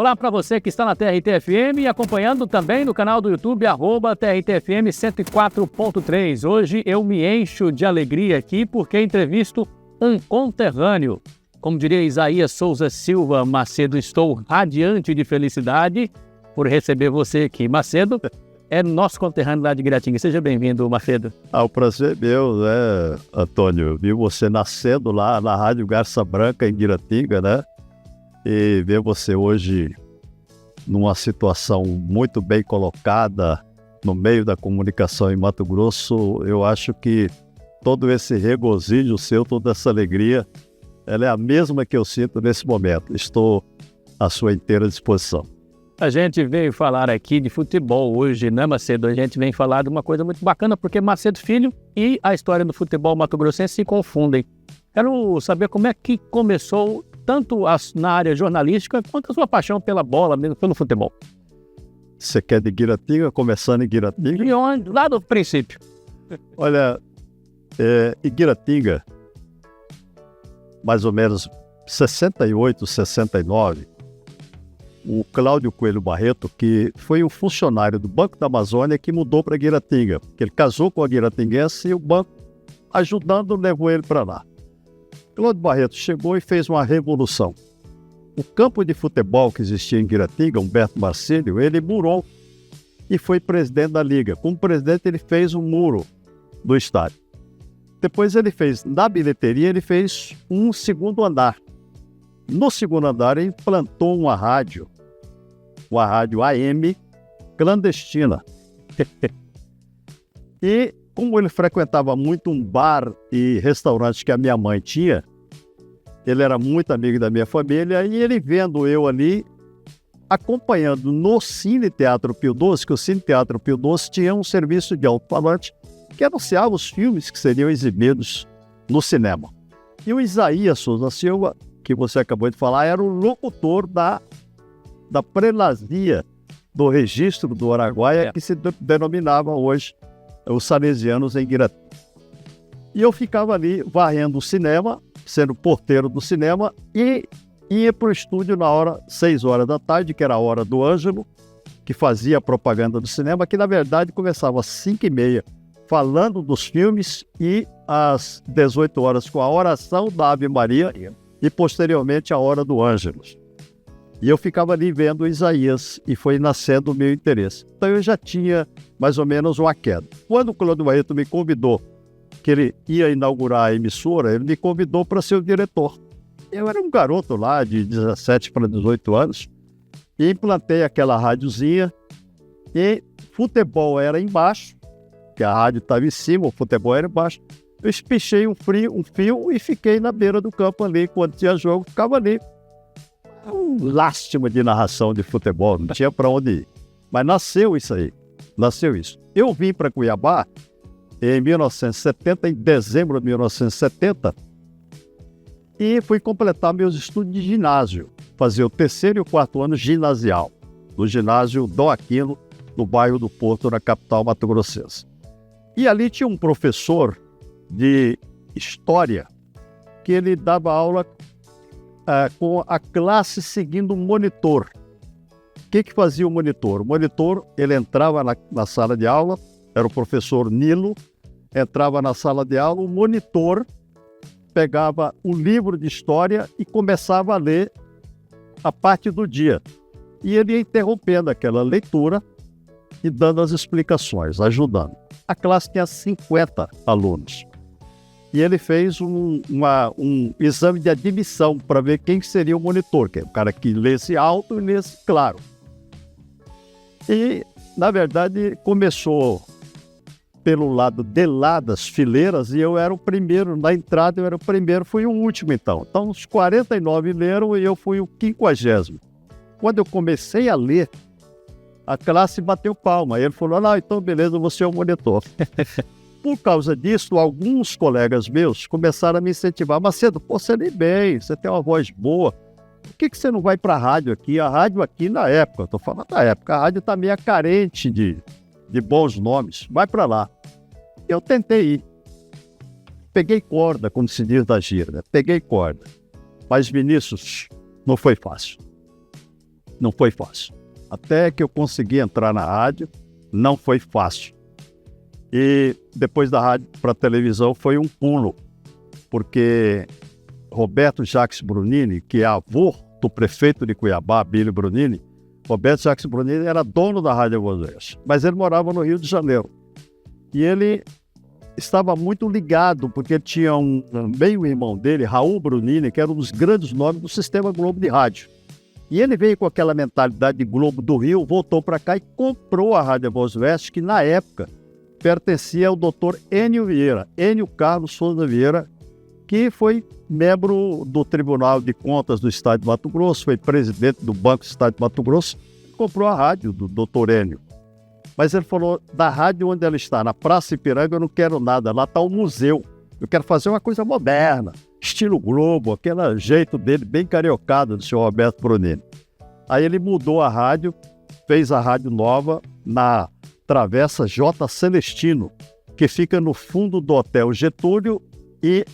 Olá para você que está na TRT-FM e acompanhando também no canal do YouTube, @TRT-FM 104.3. Hoje eu me encho de alegria aqui porque entrevisto um conterrâneo. Como diria Isaías Souza Silva Macedo, estou radiante de felicidade por receber você aqui. Macedo é nosso conterrâneo lá de Guiratinga. Seja bem-vindo, Macedo. O prazer é meu, né, Antônio? Eu vi você nascendo lá na Rádio Garça Branca, em Guiratinga, né? E ver você hoje numa situação muito bem colocada no meio da comunicação em Mato Grosso, eu acho que todo esse regozijo seu, toda essa alegria, ela é a mesma que eu sinto nesse momento. Estou à sua inteira disposição. A gente veio falar aqui de futebol hoje, né, Macedo? A gente vem falar de uma coisa muito bacana, porque Macedo Filho e a história do futebol mato-grossense se confundem. Quero saber como é que começou tanto na área jornalística quanto a sua paixão pela bola, mesmo pelo futebol. Você quer de Guiratinga, começando em Guiratinga? E onde? Lá do princípio. Olha, em Guiratinga, mais ou menos 68, 69, o Cláudio Coelho Barreto, que foi um funcionário do Banco da Amazônia, que mudou para Guiratinga, porque ele casou com a guiratinguense e o banco, ajudando, levou ele para lá. Cláudio Barreto chegou e fez uma revolução. O campo de futebol que existia em Guiratinga, Humberto Marcílio, ele murou e foi presidente da Liga. Como presidente, ele fez um muro do estádio. Depois ele fez, na bilheteria, ele fez um segundo andar. No segundo andar, ele implantou uma rádio AM clandestina. E como ele frequentava muito um bar e restaurante que a minha mãe tinha, ele era muito amigo da minha família, e ele vendo eu ali, acompanhando no Cine Teatro Pio XII, que o Cine Teatro Pio XII tinha um serviço de alto-falante que anunciava os filmes que seriam exibidos no cinema. E o Isaías Souza Silva, que você acabou de falar, era o locutor da prelazia do registro do Araguaia, que se denominava hoje os salesianos em Guiratinga. E eu ficava ali varrendo o cinema, sendo porteiro do cinema, e ia para o estúdio na hora 6 horas da tarde, que era a hora do Ângelo, que fazia a propaganda do cinema, que na verdade começava às 5h30, falando dos filmes, e às 18 horas com a oração da Ave Maria, e posteriormente a hora do Ângelus. E eu ficava ali vendo Isaías, e foi nascendo o meu interesse. Então eu já tinha mais ou menos uma queda. Quando o Cláudio Barreto me convidou, que ele ia inaugurar a emissora, ele me convidou para ser o diretor. Eu era um garoto lá de 17 para 18 anos, e implantei aquela rádiozinha, e futebol era embaixo, que a rádio estava em cima, o futebol era embaixo. Eu espichei um fio e fiquei na beira do campo ali. Quando tinha jogo, ficava ali. Lástima de narração de futebol, não tinha para onde ir. Mas nasceu isso aí, nasceu isso. Eu vim para Cuiabá em 1970, em dezembro de 1970, e fui completar meus estudos de ginásio, fazer o 3º e o 4º ano ginasial, no ginásio Dom Aquino, no bairro do Porto, na capital mato-grossense. E ali tinha um professor de história que ele dava aula com a classe seguindo um monitor. O que fazia o monitor? O monitor, ele entrava na sala de aula, era o professor Nilo, entrava na sala de aula, o monitor pegava o livro de história e começava a ler a parte do dia. E ele ia interrompendo aquela leitura e dando as explicações, ajudando. A classe tinha 50 alunos. E ele fez um exame de admissão para ver quem seria o monitor, que é o cara que lesse alto e lesse claro. E, na verdade, começou pelo lado de lá das fileiras, e eu era o primeiro, na entrada eu era o primeiro, fui o último então. Então, os 49 leram e eu fui o 50º. Quando eu comecei a ler, a classe bateu palma. Ele falou, então beleza, você é o monitor. Por causa disso, alguns colegas meus começaram a me incentivar. Macedo, você lê bem, você tem uma voz boa. Por que você não vai para a rádio aqui? A rádio aqui na época, estou falando da época, a rádio está meio carente de bons nomes. Vai para lá. Eu tentei ir. Peguei corda, como se diz da gíria, né? Peguei corda. Mas, Vinícius, não foi fácil. Não foi fácil. Até que eu consegui entrar na rádio, não foi fácil. E depois da rádio para a televisão foi um pulo, porque Roberto Jacques Brunini, que é avô do prefeito de Cuiabá, Bílio Brunini, Roberto Jacques Brunini era dono da Rádio Voz do Oeste, mas ele morava no Rio de Janeiro. E ele estava muito ligado, porque tinha meio-irmão dele, Raul Brunini, que era um dos grandes nomes do Sistema Globo de Rádio. E ele veio com aquela mentalidade de Globo do Rio, voltou para cá e comprou a Rádio Voz do Oeste, que na época pertencia ao doutor Enio Vieira, Enio Carlos Souza Vieira, que foi membro do Tribunal de Contas do Estado de Mato Grosso, foi presidente do Banco do Estado de Mato Grosso, comprou a rádio do doutor Enio. Mas ele falou, da rádio onde ela está, na Praça Ipiranga, eu não quero nada, lá está o museu. Eu quero fazer uma coisa moderna, estilo Globo, aquele jeito dele, bem cariocado, do senhor Roberto Brunini. Aí ele mudou a rádio, fez a rádio nova na Travessa J. Celestino, que fica no fundo do Hotel Getúlio e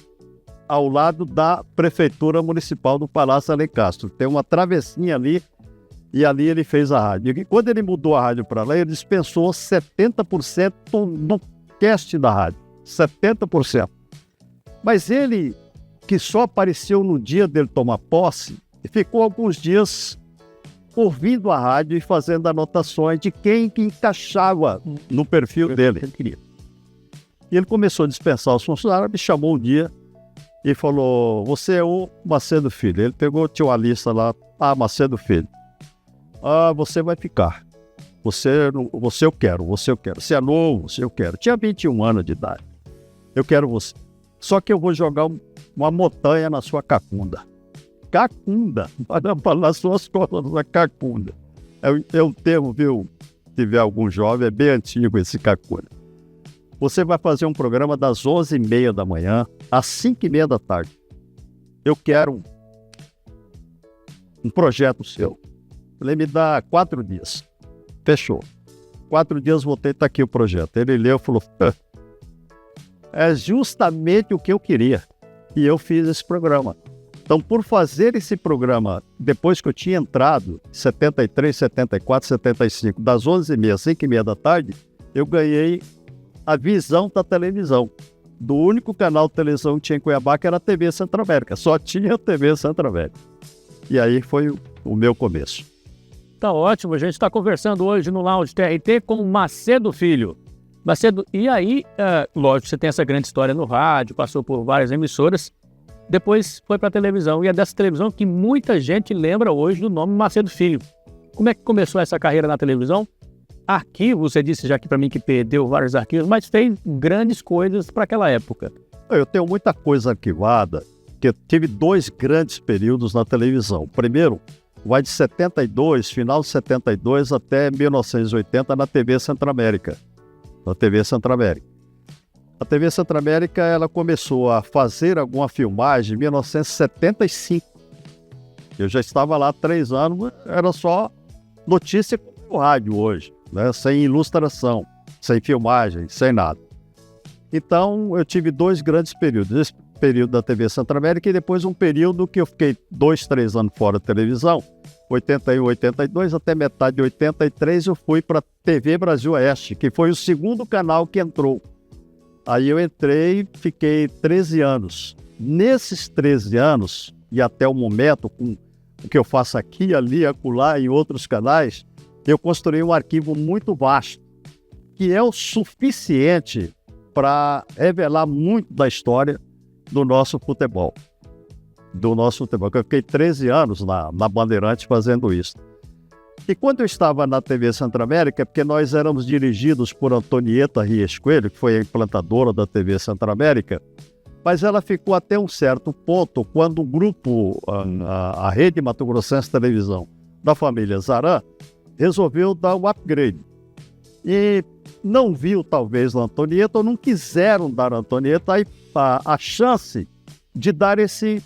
ao lado da Prefeitura Municipal do Palácio Alencastro. Tem uma travessinha ali, e ali ele fez a rádio. E quando ele mudou a rádio para lá, ele dispensou 70% do cast da rádio. 70%. Mas ele, que só apareceu no dia dele tomar posse, ficou alguns dias ouvindo a rádio e fazendo anotações de quem que encaixava no perfil dele. E ele começou a dispensar os funcionários, me chamou um dia e falou, você é o Macedo Filho. Ele pegou, tinha uma lista lá, Macedo Filho. Você vai ficar. Você eu quero. Você é novo, você eu quero. Tinha 21 anos de idade. Eu quero você. Só que eu vou jogar uma montanha na sua cacunda. Cacunda? Nas suas costas, na cacunda. É um termo, viu? Se tiver algum jovem, é bem antigo esse cacunda. Você vai fazer um programa das 11h30 da manhã às 5h30 da tarde. Eu quero um projeto seu. Ele me dá 4 dias. Fechou. 4 dias voltei, tá aqui o projeto. Ele leu e falou, é justamente o que eu queria. E eu fiz esse programa. Então, por fazer esse programa, depois que eu tinha entrado, 73, 74, 75, das 11h30 às 5h30 da tarde, eu ganhei a visão da televisão. Do único canal de televisão que tinha em Cuiabá, que era a TV Centro-América. Só tinha a TV Centro-América. E aí foi o meu começo. Tá ótimo, a gente está conversando hoje no Lounge TRT com Macedo Filho. Macedo, e aí, lógico, você tem essa grande história no rádio, passou por várias emissoras, depois foi para a televisão, e é dessa televisão que muita gente lembra hoje do nome Macedo Filho. Como é que começou essa carreira na televisão? Arquivo, você disse já aqui para mim que perdeu vários arquivos, mas fez grandes coisas para aquela época. Eu tenho muita coisa arquivada, que eu tive 2 grandes períodos na televisão. Primeiro, vai de 72, final de 72 até 1980 na TV Centro-América. Na TV Centro-América. A TV Centro-América, ela começou a fazer alguma filmagem em 1975. Eu já estava lá há 3 anos, era só notícia no rádio hoje, né? Sem ilustração, sem filmagem, sem nada. Então, eu tive 2 grandes períodos. Esse período da TV Centro-América e depois um período que eu fiquei 2, 3 anos fora da televisão, 81, 82, até metade de 83 eu fui para a TV Brasil Oeste, que foi o segundo canal que entrou. Aí eu entrei e fiquei 13 anos. Nesses 13 anos, e até o momento, com o que eu faço aqui, ali, acolá, em outros canais, eu construí um arquivo muito vasto, que é o suficiente para revelar muito da história do nosso futebol. Eu fiquei 13 anos na Bandeirantes fazendo isso. E quando eu estava na TV Centro-América, porque nós éramos dirigidos por Antonieta Rias Coelho, que foi a implantadora da TV Centro-América, mas ela ficou até um certo ponto quando o grupo, a Rede Mato Grossense Televisão, da família Zaran, resolveu dar um upgrade. E não viu, talvez, na Antonieta, ou não quiseram dar a Antonieta a chance de dar esse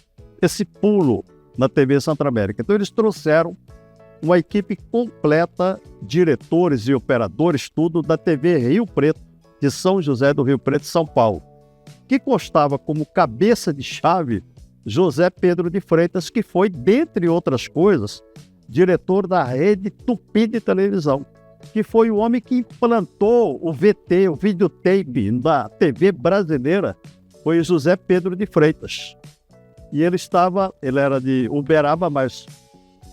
pulo na TV Centro-América. Então, eles trouxeram uma equipe completa, diretores e operadores, tudo da TV Rio Preto, de São José do Rio Preto, São Paulo, que constava como cabeça de chave José Pedro de Freitas, que foi, dentre outras coisas, diretor da Rede Tupi de televisão, que foi o homem que implantou o VT, o videotape da TV brasileira, foi o José Pedro de Freitas. E ele era de Uberaba, mas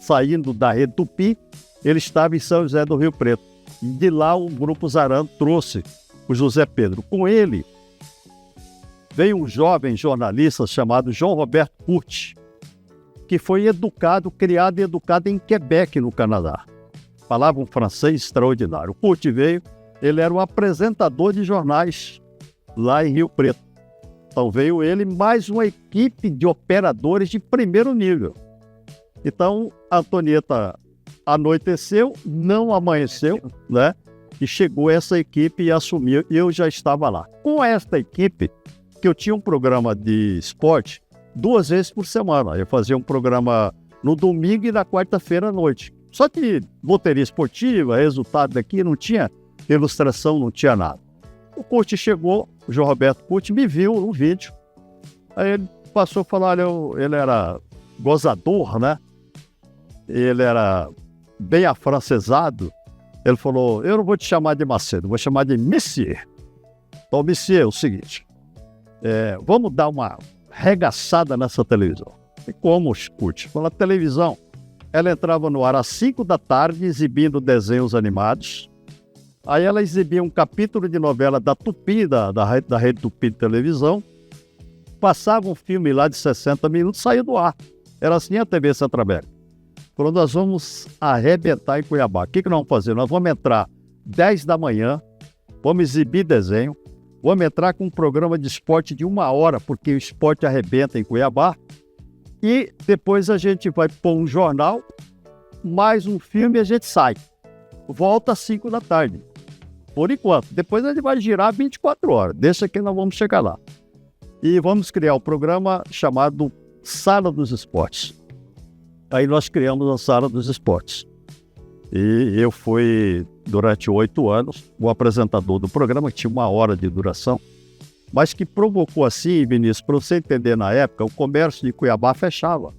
saindo da Rede Tupi, ele estava em São José do Rio Preto. E de lá o Grupo Zarando trouxe o José Pedro. Com ele veio um jovem jornalista chamado João Roberto Curti, que foi criado e educado em Quebec, no Canadá. Falava um francês extraordinário. O Curti veio, ele era um apresentador de jornais lá em Rio Preto. Então veio ele mais uma equipe de operadores de primeiro nível. Então a Antonieta anoiteceu, não amanheceu, né? E chegou essa equipe e assumiu, e eu já estava lá. Com esta equipe, que eu tinha um programa de esporte 2 vezes por semana. Eu fazia um programa no domingo e na quarta-feira à noite. Só que loteria esportiva, resultado daqui, não tinha ilustração, não tinha nada. O Curti chegou, o João Roberto Curti me viu no vídeo. Aí ele passou a falar, ele era gozador, né? Ele era bem afrancesado. Ele falou, eu não vou te chamar de Macedo, vou chamar de Monsieur. Então, Monsieur, é o seguinte, vamos dar uma regaçada nessa televisão. E como, Curti? Na televisão, ela entrava no ar às 5 da tarde, exibindo desenhos animados. Aí ela exibia um capítulo de novela da Tupi, da Rede Tupi de televisão. Passava um filme lá de 60 minutos, saía do ar. Era assim a TV Centro-América. Falou, nós vamos arrebentar em Cuiabá. O que nós vamos fazer? Nós vamos entrar 10 da manhã, vamos exibir desenho, vamos entrar com um programa de esporte de 1 hora, porque o esporte arrebenta em Cuiabá, e depois a gente vai pôr um jornal, mais um filme e a gente sai. Volta às 5 da tarde. Por enquanto. Depois a gente vai girar 24 horas. Deixa que nós vamos chegar lá. E vamos criar um programa chamado Sala dos Esportes. Aí nós criamos a Sala dos Esportes. E eu fui, durante 8 anos, o apresentador do programa, que tinha 1 hora de duração, mas que provocou assim, Vinícius, para você entender, na época, o comércio de Cuiabá fechava.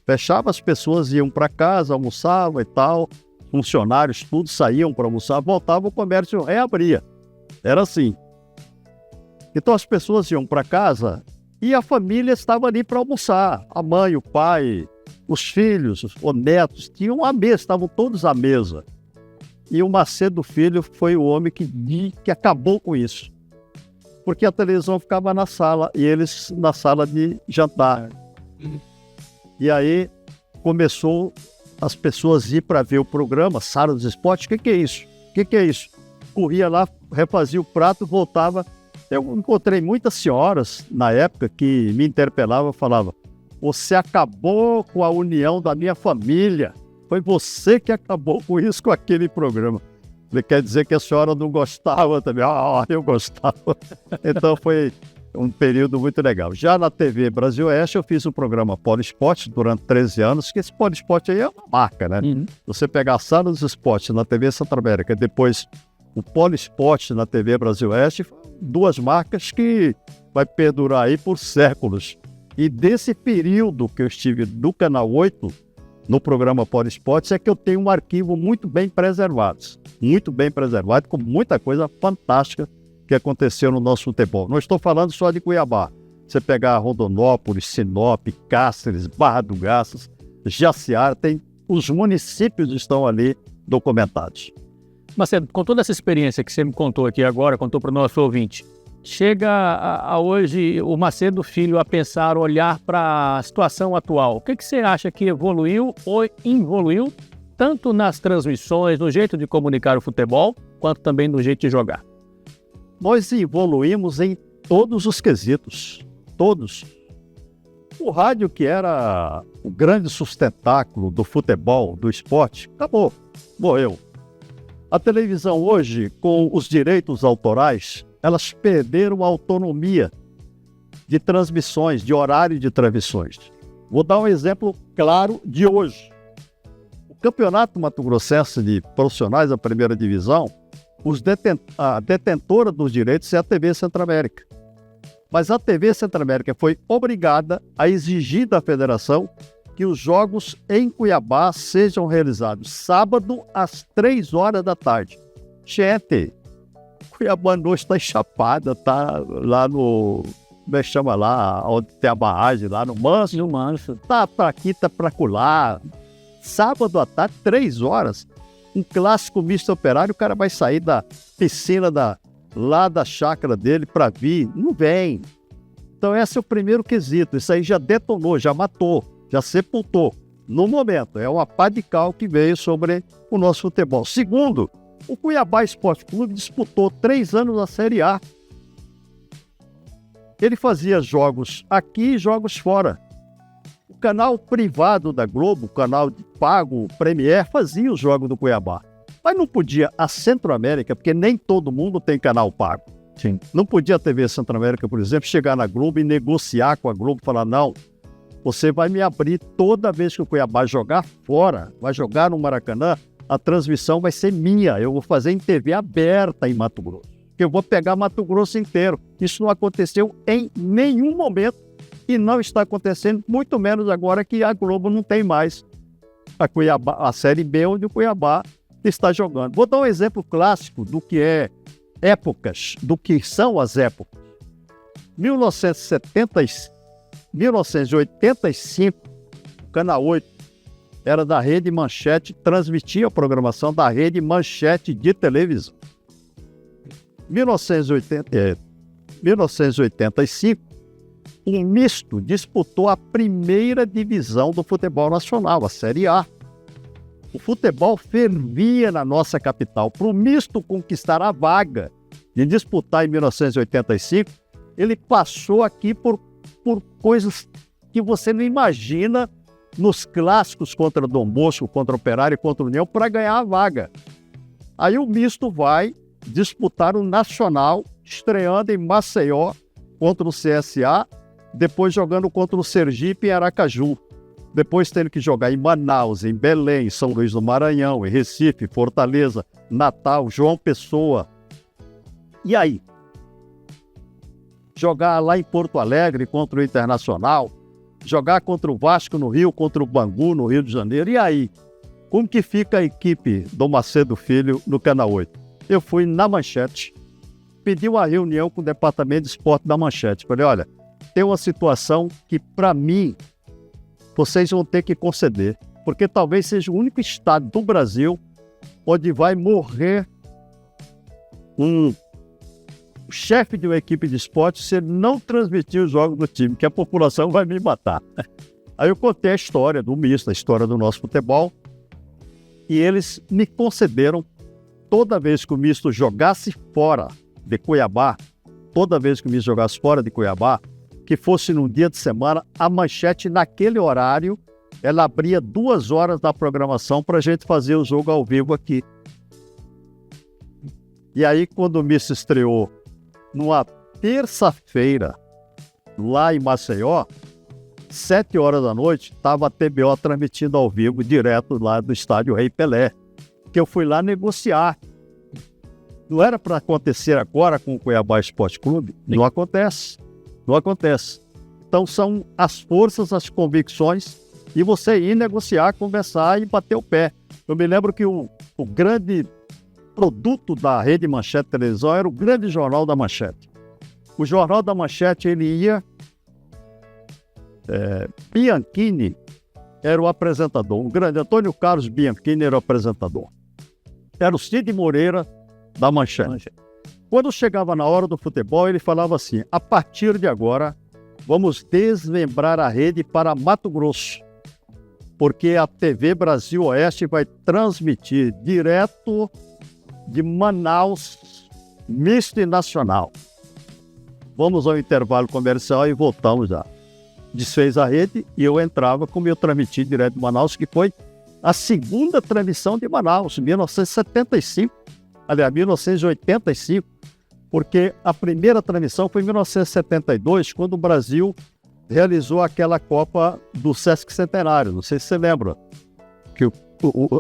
Fechava, as pessoas iam para casa, almoçavam e tal, funcionários, tudo saíam para almoçar, voltava, o comércio reabria. Era assim. Então as pessoas iam para casa e a família estava ali para almoçar. A mãe, o pai, os filhos, os netos, tinham a mesa, estavam todos à mesa. E o Macedo Filho foi o homem que acabou com isso. Porque a televisão ficava na sala e eles na sala de jantar. E aí começou as pessoas ir para ver o programa, Sala dos Esportes. O que é isso? O que é isso? Corria lá, refazia o prato, voltava. Eu encontrei muitas senhoras na época que me interpelavam, falavam, você acabou com a união da minha família. Foi você que acabou com isso, com aquele programa. Ele quer dizer que a senhora não gostava também. Ah, eu gostava. Então foi um período muito legal. Já na TV Brasil Oeste, eu fiz o programa Polo Esporte durante 13 anos, que esse Polo Esporte aí é uma marca, né? Uhum. Você pegar a Sala dos Esportes na TV Centro-América, depois o Polo Esporte na TV Brasil Oeste, 2 marcas que vai perdurar aí por séculos. E desse período que eu estive no Canal 8, no programa Polo Esportes, é que eu tenho um arquivo muito bem preservado, com muita coisa fantástica que aconteceu no nosso futebol. Não estou falando só de Cuiabá. Você pegar Rondonópolis, Sinop, Cáceres, Barra do Garças, Jaciara, os municípios estão ali documentados. Marcelo, com toda essa experiência que você me contou aqui agora, contou para o nosso ouvinte, chega a hoje o Macedo Filho a pensar, olhar para a situação atual. O que você acha que evoluiu ou involuiu, tanto nas transmissões, no jeito de comunicar o futebol, quanto também no jeito de jogar? Nós evoluímos em todos os quesitos, todos. O rádio, que era o grande sustentáculo do futebol, do esporte, acabou, morreu. A televisão hoje, com os direitos autorais, elas perderam a autonomia de transmissões, de horário de transmissões. Vou dar um exemplo claro de hoje. O Campeonato Mato-Grossense de Profissionais da Primeira Divisão, a detentora dos direitos é a TV Centro-América. Mas a TV Centro-América foi obrigada a exigir da federação que os jogos em Cuiabá sejam realizados sábado às 3 horas da tarde. Gente, Cuiabá hoje está enchapada, tá lá no... Como é que chama lá? Onde tem a barragem, lá no Manso. No Manso. Tá pra aqui, tá pra colar. Sábado à tarde, 3 horas. Um clássico misto operário, o cara vai sair da piscina lá da chácara dele para vir. Não vem. Então esse é o primeiro quesito. Isso aí já detonou, já matou, já sepultou. No momento, é uma pá de cal que veio sobre o nosso futebol. Segundo, o Cuiabá Esporte Clube disputou 3 anos a Série A. Ele fazia jogos aqui e jogos fora. O canal privado da Globo, o canal de pago, Premier, fazia os jogos do Cuiabá. Mas não podia a Centro-América, porque nem todo mundo tem canal pago. Sim. Não podia a TV Centro-América, por exemplo, chegar na Globo e negociar com a Globo e falar, não, você vai me abrir toda vez que o Cuiabá jogar fora, vai jogar no Maracanã, a transmissão vai ser minha, eu vou fazer em TV aberta em Mato Grosso, que eu vou pegar Mato Grosso inteiro. Isso não aconteceu em nenhum momento e não está acontecendo, muito menos agora que a Globo não tem mais a Série B onde o Cuiabá está jogando. Vou dar um exemplo clássico do que é épocas, do que são as épocas. 1985, o Canal 8 era da Rede Manchete, transmitia a programação da Rede Manchete de televisão. 1985, o Misto disputou a primeira divisão do futebol nacional, a Série A. O futebol fervia na nossa capital. Para o Misto conquistar a vaga de disputar em 1985, ele passou aqui por coisas que você não imagina nos clássicos contra Dom Bosco, contra Operário e contra União para ganhar a vaga. Aí o Misto vai disputar o Nacional, estreando em Maceió contra o CSA, depois jogando contra o Sergipe em Aracaju. Depois tendo que jogar em Manaus, em Belém, São Luís do Maranhão, em Recife, Fortaleza, Natal, João Pessoa. E aí? Jogar lá em Porto Alegre contra o Internacional, jogar contra o Vasco no Rio, contra o Bangu no Rio de Janeiro. E aí? Como que fica a equipe do Macedo Filho no Canal 8? Eu fui na Manchete, pedi uma reunião com o Departamento de Esporte da Manchete. Falei, olha, tem uma situação que, para mim, vocês vão ter que conceder, porque talvez seja o único estado do Brasil onde vai morrer um chefe de uma equipe de esporte se ele não transmitir os jogos do time, que a população vai me matar. Aí eu contei a história do Misto, a história do nosso futebol, e eles me concederam, toda vez que o Misto jogasse fora de Cuiabá, toda vez que o Misto jogasse fora de Cuiabá, que fosse num dia de semana, a Manchete, naquele horário, ela abria 2 horas da programação para a gente fazer o jogo ao vivo aqui. E aí, quando o Misto estreou numa terça-feira, lá em Maceió, 7 horas da noite, estava a TBO transmitindo ao vivo, direto lá do estádio Rei Pelé, que eu fui lá negociar. Não era para acontecer agora com o Cuiabá Esporte Clube? Não acontece. Não acontece. Então são as forças, as convicções, e você ir negociar, conversar e bater o pé. Eu me lembro que o grande produto da Rede Manchete Televisão era o grande Jornal da Manchete. O Jornal da Manchete, ele ia... Bianchini era o apresentador. O grande Antônio Carlos Bianchini era o apresentador. Era o Cid Moreira da Manchete. Quando chegava na hora do futebol, ele falava assim, a partir de agora, vamos desmembrar a rede para Mato Grosso, porque a TV Brasil Oeste vai transmitir direto de Manaus, Misto e Nacional. Vamos ao intervalo comercial e voltamos já. Desfez a rede e eu entrava como eu transmiti direto de Manaus, que foi a segunda transmissão de Manaus, 1975. Aliás, 1985, porque a primeira transmissão foi em 1972, quando o Brasil realizou aquela Copa do Sesc Centenário. Não sei se você lembra, que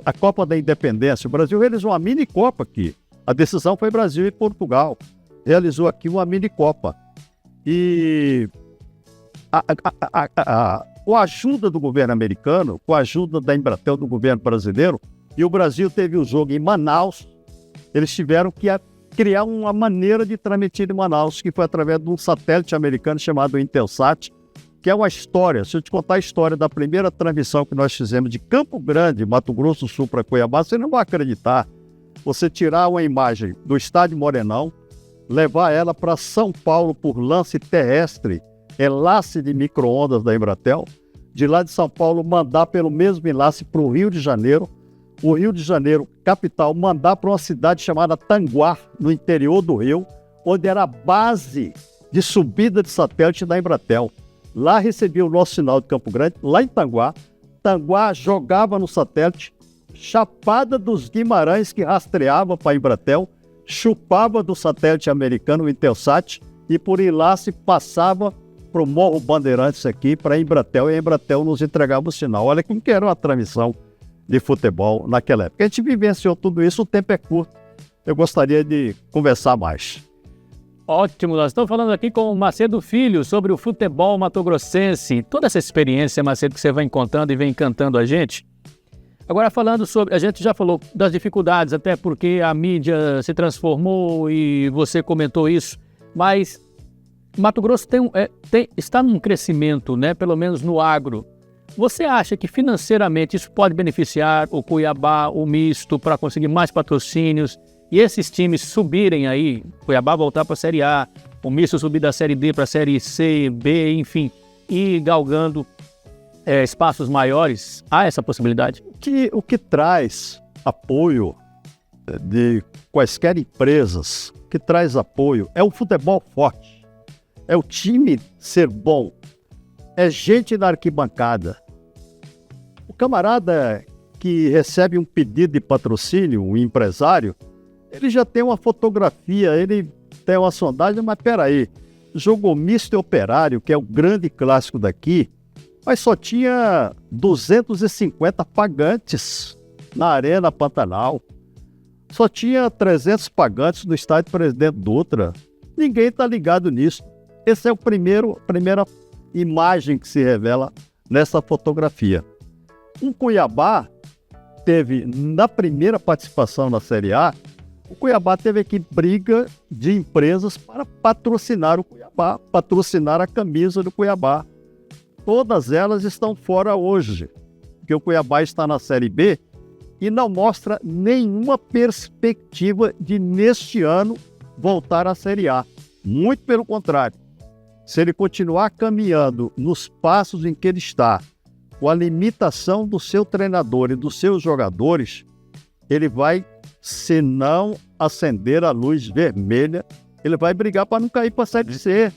a Copa da Independência, o Brasil realizou uma mini-copa aqui. A decisão foi Brasil e Portugal. Realizou aqui uma mini-copa. E com a ajuda do governo americano, com a ajuda da Embratel do governo brasileiro, e o Brasil teve um jogo em Manaus, eles tiveram que criar uma maneira de transmitir em Manaus, que foi através de um satélite americano chamado Intelsat, que é uma história. Se eu te contar a história da primeira transmissão que nós fizemos de Campo Grande, Mato Grosso do Sul, para Cuiabá, você não vai acreditar. Você tirar uma imagem do estádio Morenão, levar ela para São Paulo por lance terrestre, enlace de micro-ondas da Embratel, de lá de São Paulo mandar pelo mesmo enlace para o Rio de Janeiro, o Rio de Janeiro, capital, mandar para uma cidade chamada Tanguá, no interior do Rio, onde era a base de subida de satélite da Embratel. Lá recebia o nosso sinal de Campo Grande, lá em Tanguá. Tanguá jogava no satélite, Chapada dos Guimarães, que rastreava para a Embratel, chupava do satélite americano, o Intelsat, e por enlace passava para o Morro Bandeirantes aqui, para a Embratel, e a Embratel nos entregava o sinal. Olha como que era uma transmissão de futebol naquela época. A gente vivenciou tudo isso, o tempo é curto. Eu gostaria de conversar mais. Ótimo, nós estamos falando aqui com o Macedo Filho sobre o futebol matogrossense. Toda essa experiência, Macedo, que você vai encontrando e vem encantando a gente. Agora falando sobre, a gente já falou das dificuldades, até porque a mídia se transformou e você comentou isso, mas Mato Grosso está num crescimento, né, pelo menos no agro. Você acha que financeiramente isso pode beneficiar o Cuiabá, o misto, para conseguir mais patrocínios e esses times subirem aí, Cuiabá voltar para a Série A, o misto subir da Série D para a Série C, B, enfim, e galgando espaços maiores? Há essa possibilidade? O que traz apoio de quaisquer empresas, que traz apoio, é o futebol forte, é o time ser bom, é gente na arquibancada. O camarada que recebe um pedido de patrocínio, um empresário, ele já tem uma fotografia, ele tem uma sondagem, mas peraí, jogou misto e operário, que é o grande clássico daqui, mas só tinha 250 pagantes na Arena Pantanal. Só tinha 300 pagantes no estádio Presidente Dutra. Ninguém está ligado nisso. Essa é a primeira imagem que se revela nessa fotografia. O Cuiabá teve, na primeira participação na Série A, o Cuiabá teve aqui briga de empresas para patrocinar o Cuiabá, patrocinar a camisa do Cuiabá. Todas elas estão fora hoje, porque o Cuiabá está na Série B e não mostra nenhuma perspectiva de, neste ano, voltar à Série A. Muito pelo contrário. Se ele continuar caminhando nos passos em que ele está, com a limitação do seu treinador e dos seus jogadores, ele vai, se não acender a luz vermelha, ele vai brigar para não cair para a Série C.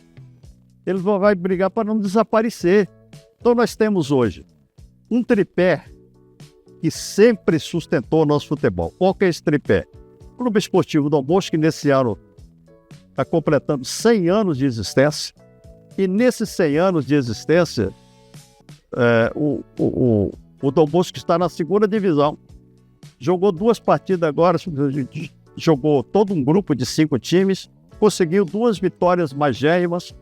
Ele vai brigar para não desaparecer. Então nós temos hoje um tripé que sempre sustentou o nosso futebol. Qual que é esse tripé? O Clube Esportivo Dom Bosco, que nesse ano está completando 100 anos de existência. E nesses 100 anos de existência, o Dom Bosco está na segunda divisão. Jogou 2 partidas agora, jogou todo um grupo de 5 times, conseguiu 2 vitórias magérrimas,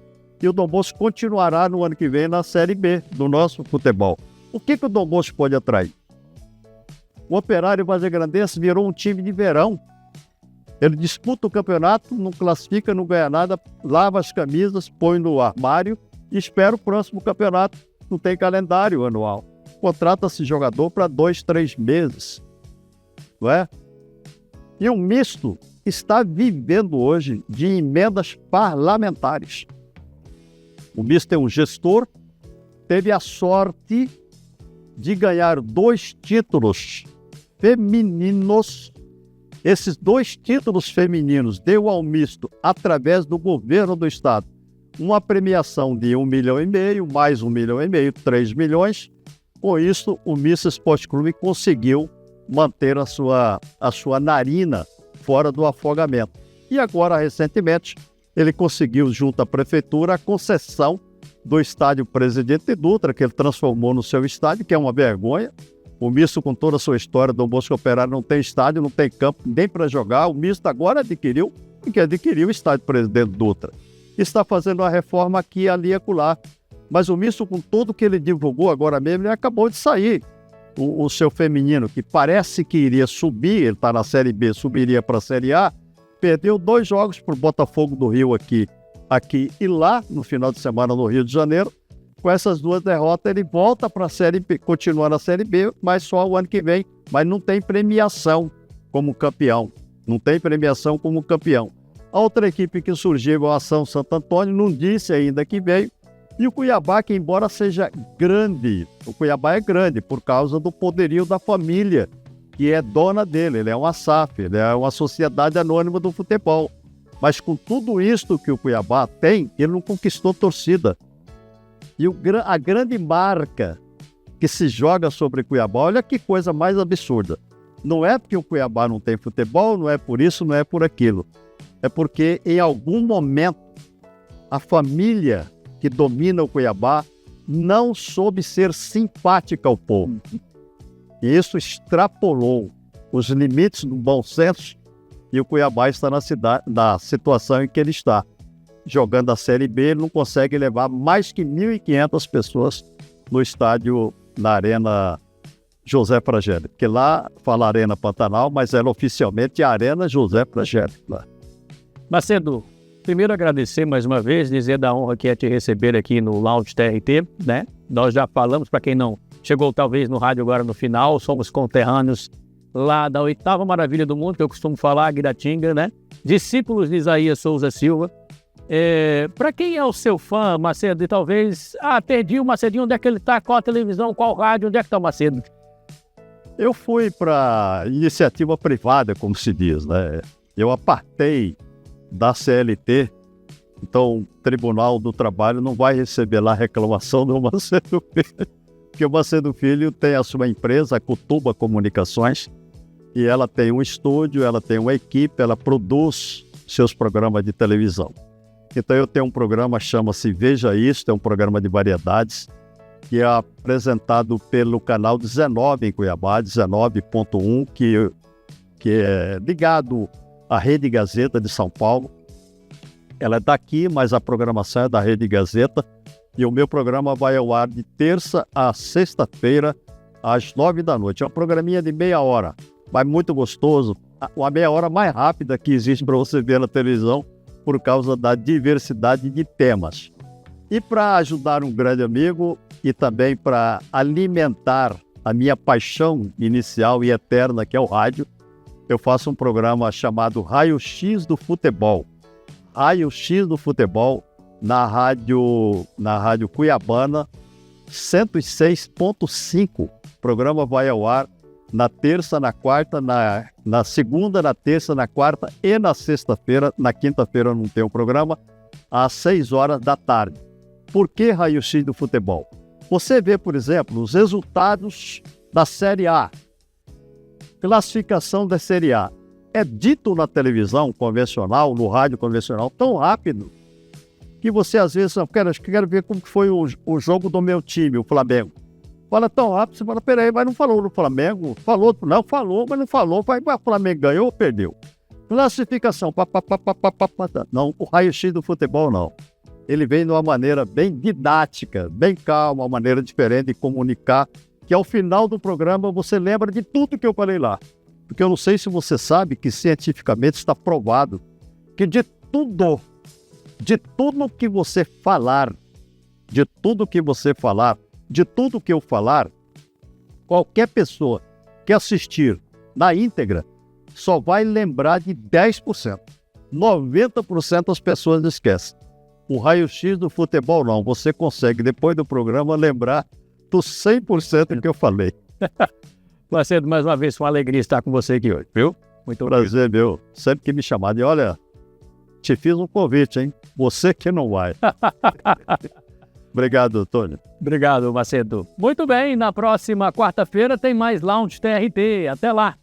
e o Dom Bosco continuará no ano que vem na Série B do nosso futebol. O que o Dom Bosco pode atrair? O Operário Vazegrandense virou um time de verão. Ele disputa o campeonato, não classifica, não ganha nada, lava as camisas, põe no armário e espera o próximo campeonato. Não tem calendário anual. Contrata-se jogador para 2, 3 meses. Não é? E o misto está vivendo hoje de emendas parlamentares. O misto tem um gestor, teve a sorte de ganhar 2 títulos femininos. Esses 2 títulos femininos deu ao misto, através do governo do estado, uma premiação de 1,5 milhão, mais 1,5 milhão, 3 milhões. Com isso, o Misto Esporte Clube conseguiu manter a sua narina fora do afogamento. E agora, recentemente, ele conseguiu, junto à prefeitura, a concessão do estádio Presidente Dutra, que ele transformou no seu estádio, que é uma vergonha. O Misto, com toda a sua história, Dom Bosco Operário, não tem estádio, não tem campo nem para jogar. O Misto agora adquiriu o estádio Presidente Dutra. Está fazendo uma reforma aqui, ali e acolá. Mas o misto, com tudo que ele divulgou agora mesmo, ele acabou de sair. O seu feminino, que parece que iria subir, ele está na Série B, subiria para a Série A, perdeu 2 jogos para o Botafogo do Rio aqui e lá, no final de semana no Rio de Janeiro. Com essas 2 derrotas, ele volta para a Série B, continua na Série B, mas só o ano que vem. Mas não tem premiação como campeão. Não tem premiação como campeão. A outra equipe que surgiu, a Ação Santo Antônio, não disse ainda que veio. E o Cuiabá, que embora seja grande, o Cuiabá é grande por causa do poderio da família, que é dona dele. Ele é uma SAF, ele é uma sociedade anônima do futebol. Mas com tudo isso que o Cuiabá tem, ele não conquistou torcida. E a grande marca que se joga sobre Cuiabá, olha que coisa mais absurda. Não é porque o Cuiabá não tem futebol, não é por isso, não é por aquilo. É porque em algum momento a família que domina o Cuiabá não soube ser simpática ao povo. E isso extrapolou os limites do bom senso e o Cuiabá está na situação em que ele está. Jogando a Série B, ele não consegue levar mais que 1.500 pessoas no estádio, na Arena José Fragéli. Porque lá fala Arena Pantanal, mas era oficialmente a Arena José Fragéli. Macedo, primeiro agradecer mais uma vez, dizer da honra que é te receber aqui no Lounge TRT, né? Nós já falamos, para quem não chegou talvez no rádio agora no final, somos conterrâneos lá da 8ª maravilha do mundo, que eu costumo falar, Guiratinga, né? Discípulos de Isaías Souza Silva. Para quem é o seu fã, Macedo, e talvez, perdi o Macedinho, onde é que ele está, qual a televisão, qual rádio, onde é que está o Macedo? Eu fui para iniciativa privada, como se diz, né? Eu apartei da CLT, então o Tribunal do Trabalho não vai receber lá reclamação do Macedo Filho, porque o Macedo Filho tem a sua empresa, a Cutuba Comunicações, e ela tem um estúdio, ela tem uma equipe, ela produz seus programas de televisão. Então eu tenho um programa, chama-se Veja Isto, é um programa de variedades, que é apresentado pelo canal 19 em Cuiabá, 19.1, que é ligado à Rede Gazeta de São Paulo. Ela é daqui, mas a programação é da Rede Gazeta, e o meu programa vai ao ar de terça a sexta-feira, às 9 da noite. É um programinha de meia hora, mas muito gostoso, uma meia hora mais rápida que existe para você ver na televisão, por causa da diversidade de temas. E para ajudar um grande amigo e também para alimentar a minha paixão inicial e eterna, que é o rádio, eu faço um programa chamado Raio X do Futebol. Raio X do Futebol na rádio Cuiabana 106.5. O programa vai ao ar na terça, na quarta, na segunda, na terça, na quarta e na sexta-feira. Na quinta-feira não tem o programa, às 6 horas da tarde. Por que Raio X do Futebol? Você vê, por exemplo, os resultados da Série A. Classificação da Série A. É dito na televisão convencional, no rádio convencional, tão rápido, que você às vezes, quero ver como foi o jogo do meu time, o Flamengo. Fala tão rápido, você fala, peraí, mas não falou no Flamengo? Falou, mas não falou, o Flamengo ganhou ou perdeu? Classificação, não, o raio-x do futebol não. Ele vem de uma maneira bem didática, bem calma, uma maneira diferente de comunicar, que ao final do programa você lembra de tudo que eu falei lá. Porque eu não sei se você sabe que cientificamente está provado que de tudo que você falar, de tudo que eu falar, qualquer pessoa que assistir na íntegra só vai lembrar de 10%. 90% das pessoas esquecem. O raio-x do futebol não. Você consegue, depois do programa, lembrar dos 100% que eu falei. Macedo, mais uma vez, foi uma alegria estar com você aqui hoje, viu? Muito prazer, meu. Sempre que me chamar, e olha, te fiz um convite, hein? Você que não vai. Obrigado, Tônio. Obrigado, Macedo. Muito bem, na próxima quarta-feira tem mais Lounge TRT. Até lá.